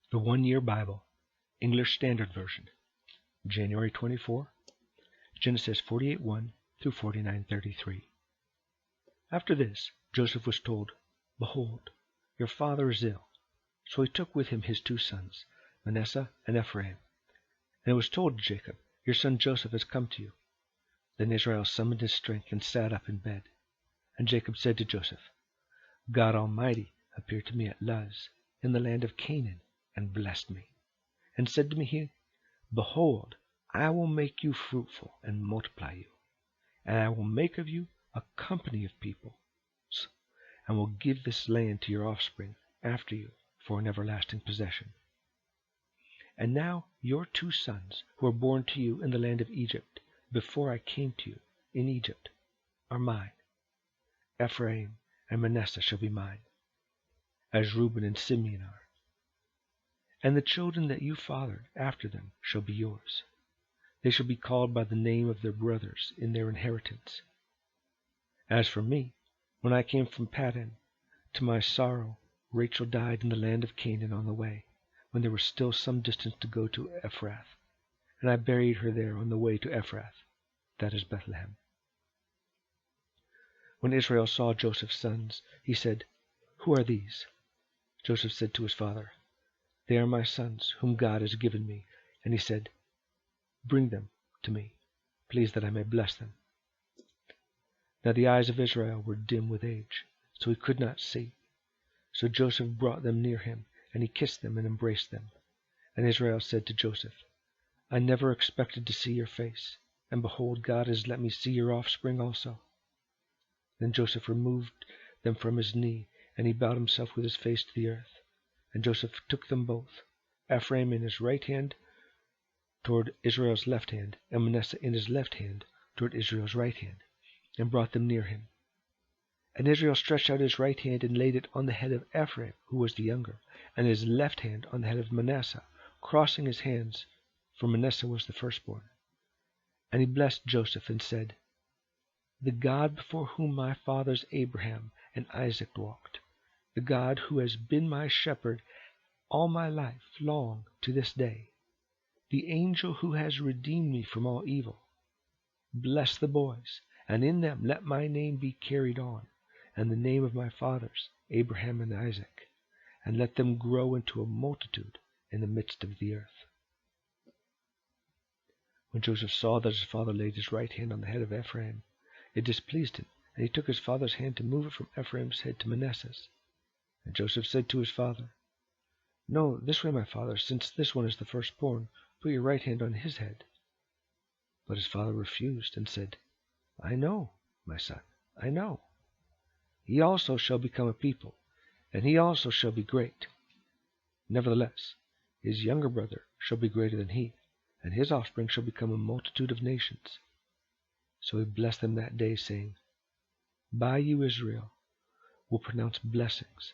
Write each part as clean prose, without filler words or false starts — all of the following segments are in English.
The 1 Year Bible, English Standard Version, January 24, Genesis 48:1 through 49:33. After this, Joseph was told, "Behold, your father is ill." So he took with him his 2 sons, Manasseh and Ephraim. And it was told to Jacob, "Your son Joseph has come to you." Then Israel summoned his strength and sat up in bed. And Jacob said to Joseph, "God Almighty appeared to me at Luz, in the land of Canaan, and blessed me, and said to me, Behold, I will make you fruitful and multiply you, and I will make of you a company of peoples, and will give this land to your offspring after you for an everlasting possession. And now your 2 sons, who were born to you in the land of Egypt, before I came to you in Egypt, are mine. Ephraim and Manasseh shall be mine, as Reuben and Simeon are. And the children that you fathered after them shall be yours. They shall be called by the name of their brothers in their inheritance. As for me, when I came from Paddan, to my sorrow Rachel died in the land of Canaan on the way, when there was still some distance to go to Ephrath, and I buried her there on the way to Ephrath, that is Bethlehem." When Israel saw Joseph's sons, he said, "Who are these?" Joseph said to his father, "They are my sons, whom God has given me." And he said, "Bring them to me, please, that I may bless them." Now the eyes of Israel were dim with age, so he could not see. So Joseph brought them near him, and he kissed them and embraced them. And Israel said to Joseph, "I never expected to see your face, and behold, God has let me see your offspring also." Then Joseph removed them from his knee, and he bowed himself with his face to the earth. And Joseph took them both, Ephraim in his right hand toward Israel's left hand, and Manasseh in his left hand toward Israel's right hand, and brought them near him. And Israel stretched out his right hand and laid it on the head of Ephraim, who was the younger, and his left hand on the head of Manasseh, crossing his hands, for Manasseh was the firstborn. And he blessed Joseph and said, "The God before whom my fathers Abraham and Isaac walked, the God who has been my shepherd all my life long to this day, the angel who has redeemed me from all evil, bless the boys, and in them let my name be carried on, and the name of my fathers Abraham and Isaac, and let them grow into a multitude in the midst of the earth." When Joseph saw that his father laid his right hand on the head of Ephraim, it displeased him, and he took his father's hand to move it from Ephraim's head to Manasseh's. And Joseph said to his father, "No, this way, my father, since this one is the firstborn, put your right hand on his head." But his father refused and said, "I know, my son, I know. He also shall become a people, and he also shall be great. Nevertheless, his younger brother shall be greater than he, and his offspring shall become a multitude of nations." So he blessed them that day, saying, "By you Israel will pronounce blessings,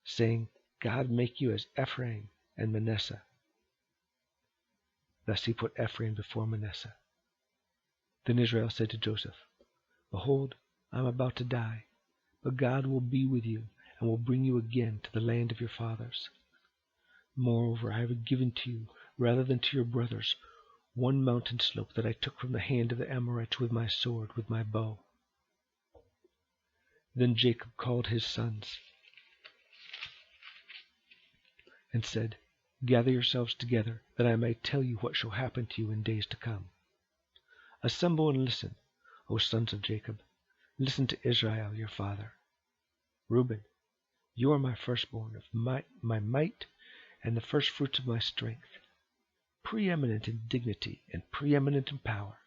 saying, God make you as Ephraim and Manasseh." Thus he put Ephraim before Manasseh. Then Israel said to Joseph, "Behold, I am about to die, but God will be with you, and will bring you again to the land of your fathers. Moreover, I have given to you, rather than to your brothers, one mountain slope that I took from the hand of the Amorites with my sword, with my bow." Then Jacob called his sons and said, "Gather yourselves together, that I may tell you what shall happen to you in days to come. Assemble and listen, O sons of Jacob. Listen to Israel your father. Reuben, you are my firstborn, of my might, and the firstfruits of my strength, preeminent in dignity and preeminent in power.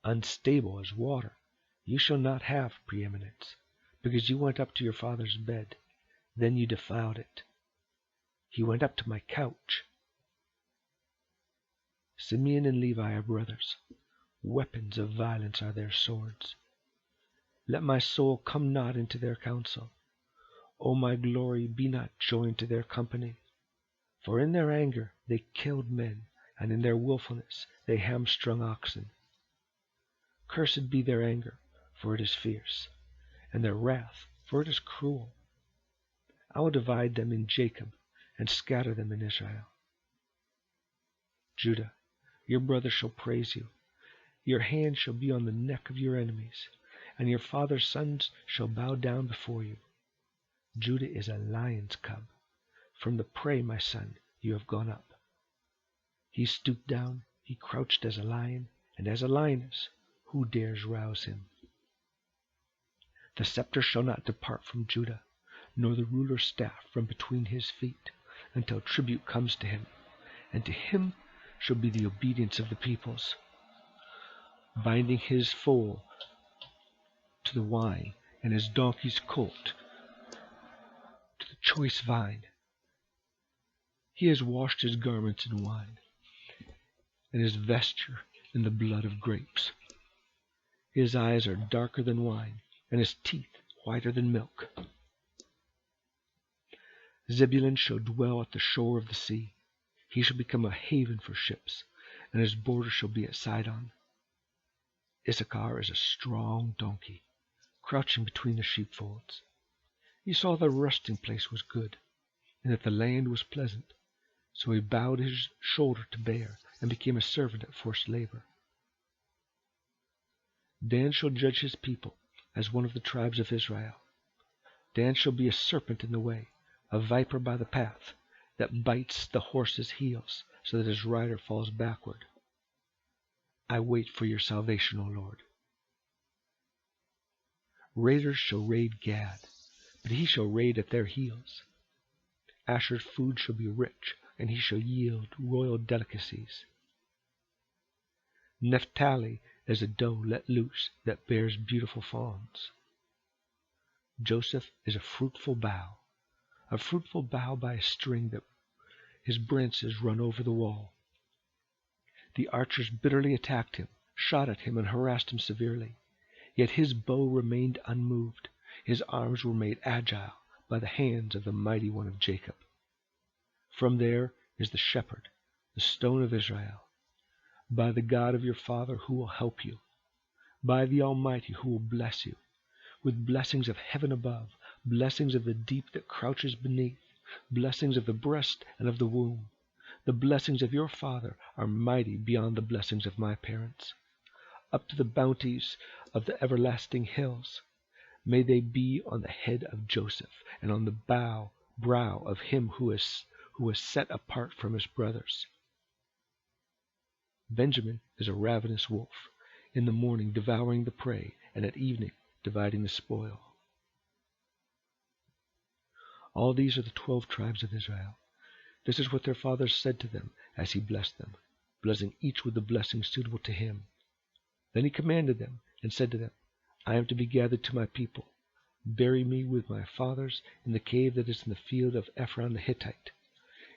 Unstable as water, you shall not have preeminence, because you went up to your father's bed, then you defiled it. He went up to my couch. Simeon and Levi are brothers. Weapons of violence are their swords. Let my soul come not into their counsel. O my glory, be not joined to their company. For in their anger they killed men, and in their willfulness they hamstrung oxen. Cursed be their anger, for it is fierce, and their wrath, for it is cruel. I will divide them in Jacob, and scatter them in Israel. Judah, your brothers shall praise you. Your hand shall be on the neck of your enemies, and your father's sons shall bow down before you. Judah is a lion's cub. From the prey, my son, you have gone up. He stooped down, he crouched as a lion, and as a lioness, who dares rouse him? The scepter shall not depart from Judah, nor the ruler's staff from between his feet, until tribute comes to him, and to him shall be the obedience of the peoples. Binding his foal to the wine, and his donkey's colt to the choice vine. He has washed his garments in wine, and his vesture in the blood of grapes. His eyes are darker than wine, and his teeth whiter than milk. Zebulun shall dwell at the shore of the sea. He shall become a haven for ships, and his border shall be at Sidon. Issachar is a strong donkey, crouching between the sheepfolds. He saw the resting place was good, and that the land was pleasant. So he bowed his shoulder to bear, and became a servant at forced labor. Dan shall judge his people as one of the tribes of Israel. Dan shall be a serpent in the way, a viper by the path, that bites the horse's heels, so that his rider falls backward. I wait for your salvation, O Lord. Raiders shall raid Gad, but he shall raid at their heels. Asher's food shall be rich, and he shall yield royal delicacies. Naphtali is a doe let loose that bears beautiful fawns. Joseph is a fruitful bough by a string that his branches run over the wall. The archers bitterly attacked him, shot at him, and harassed him severely. Yet his bow remained unmoved. His arms were made agile by the hands of the mighty one of Jacob. From there is the shepherd, the stone of Israel. By the God of your father who will help you. By the Almighty who will bless you. With blessings of heaven above, blessings of the deep that crouches beneath, blessings of the breast and of the womb. The blessings of your father are mighty beyond the blessings of my parents. Up to the bounties of the everlasting hills, may they be on the head of Joseph, and on the brow of him who was set apart from his brothers. Benjamin is a ravenous wolf, in the morning devouring the prey, and at evening dividing the spoil. All these are the 12 tribes of Israel. This is what their father said to them as he blessed them, blessing each with the blessing suitable to him. Then he commanded them and said to them, I am to be gathered to my people. Bury me with my fathers in the cave that is in the field of Ephron the Hittite,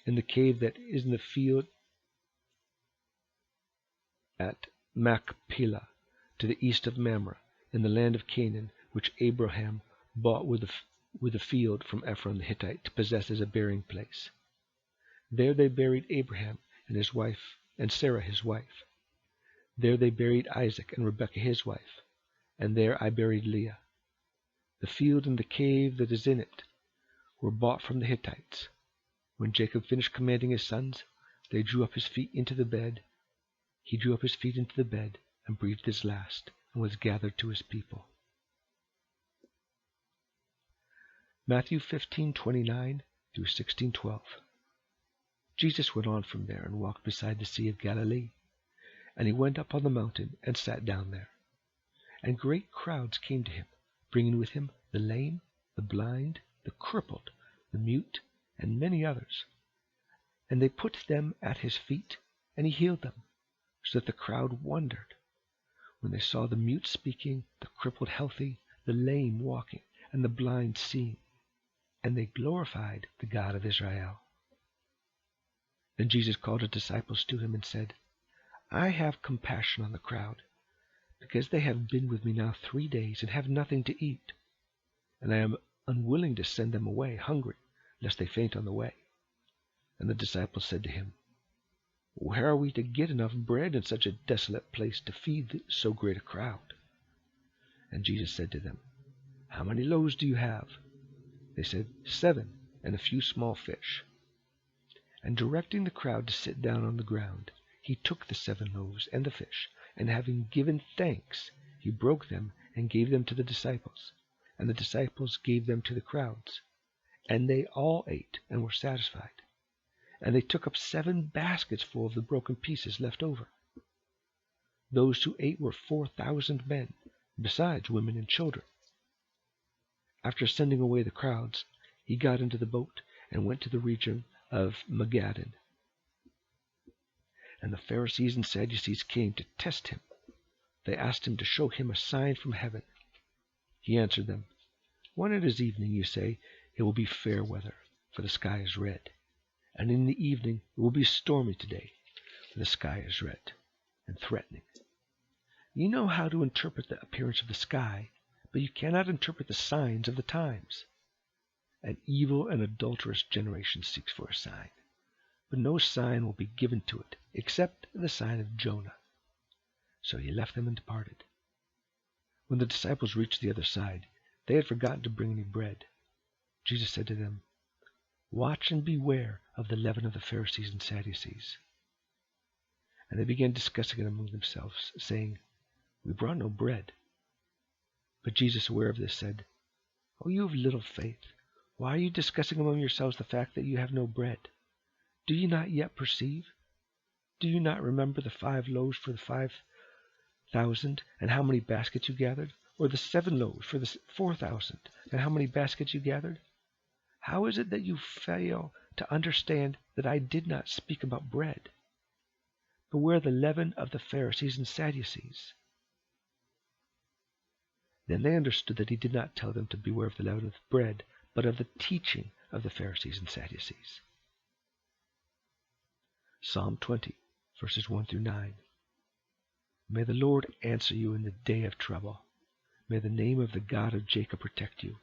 in the cave that is in the field at Machpelah, to the east of Mamre, in the land of Canaan, which Abraham bought with a field from Ephron the Hittite to possess as a burying place. There they buried Abraham and his wife, and Sarah his wife. There they buried Isaac and Rebekah his wife, and there I buried Leah. The field and the cave that is in it were bought from the Hittites. When Jacob finished commanding his sons, they drew up his feet into the bed. He drew up his feet into the bed and breathed his last, and was gathered to his people. Matthew 15:29 through 16:12. Jesus went on from there and walked beside the Sea of Galilee. And he went up on the mountain and sat down there. And great crowds came to him, bringing with him the lame, the blind, the crippled, the mute, and many others. And they put them at his feet, and he healed them, so that the crowd wondered when they saw the mute speaking, the crippled healthy, the lame walking, and the blind seeing. And they glorified the God of Israel. Then Jesus called his disciples to him and said, I have compassion on the crowd, because they have been with me now 3 days and have nothing to eat. And I am unwilling to send them away hungry, lest they faint on the way. And the disciples said to him, Where are we to get enough bread in such a desolate place to feed so great a crowd? And Jesus said to them, How many loaves do you have? They said, 7, and a few small fish. And directing the crowd to sit down on the ground, he took the 7 loaves and the fish, and having given thanks, he broke them and gave them to the disciples, and the disciples gave them to the crowds. And they all ate and were satisfied. And they took up 7 baskets full of the broken pieces left over. Those who ate were 4,000 men, besides women and children. After sending away the crowds, he got into the boat and went to the region of Magadan. And the Pharisees and Sadducees came to test him. They asked him to show him a sign from heaven. He answered them, "When it is evening, you say, it will be fair weather, for the sky is red. And in the evening it will be stormy today, for the sky is red and threatening. You know how to interpret the appearance of the sky, but you cannot interpret the signs of the times. An evil and adulterous generation seeks for a sign, but no sign will be given to it except the sign of Jonah." So he left them and departed. When the disciples reached the other side, they had forgotten to bring any bread. Jesus said to them, "Watch and beware of the leaven of the Pharisees and Sadducees." And they began discussing it among themselves, saying, "We brought no bread." But Jesus, aware of this, said, "O you of little faith, why are you discussing among yourselves the fact that you have no bread? Do you not yet perceive? Do you not remember the 5 loaves for the 5,000, and how many baskets you gathered? Or the 7 loaves for the 4,000, and how many baskets you gathered? How is it that you fail to understand that I did not speak about bread? Beware the leaven of the Pharisees and Sadducees." Then they understood that he did not tell them to beware of the leaven of bread, but of the teaching of the Pharisees and Sadducees. Psalm 20, verses 1 through 9. May the Lord answer you in the day of trouble. May the name of the God of Jacob protect you.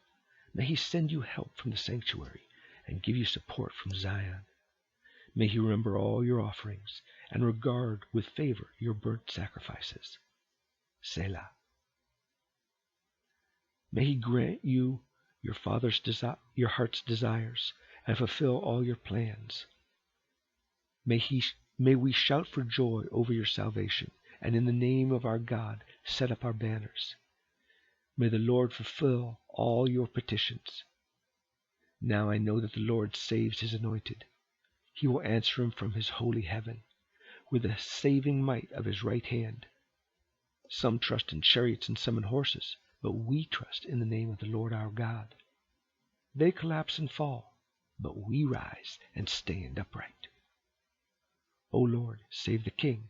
May he send you help from the sanctuary and give you support from Zion. May he remember all your offerings and regard with favor your burnt sacrifices. Selah. May he grant you your heart's desires and fulfill all your plans. May we shout for joy over your salvation, and in the name of our God set up our banners. May the Lord fulfill all your petitions. Now I know that the Lord saves his anointed. He will answer him from his holy heaven with the saving might of his right hand. Some trust in chariots and some in horses, but we trust in the name of the Lord our God. They collapse and fall, but we rise and stand upright. O Lord, save the King.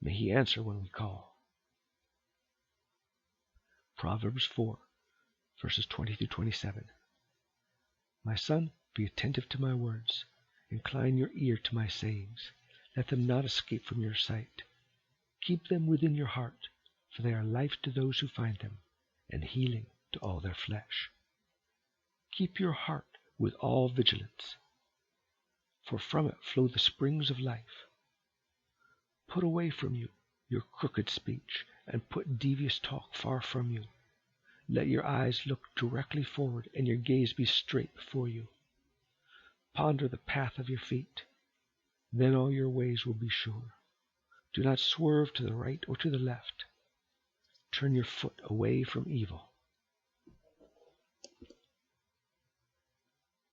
May he answer when we call. Proverbs 4, verses 20 through 27. My son, be attentive to my words. Incline your ear to my sayings. Let them not escape from your sight. Keep them within your heart, for they are life to those who find them, and healing to all their flesh. Keep your heart with all vigilance, for from it flow the springs of life. Put away from you your crooked speech, and put devious talk far from you. Let your eyes look directly forward, and your gaze be straight before you. Ponder the path of your feet. Then all your ways will be sure. Do not swerve to the right or to the left. Turn your foot away from evil.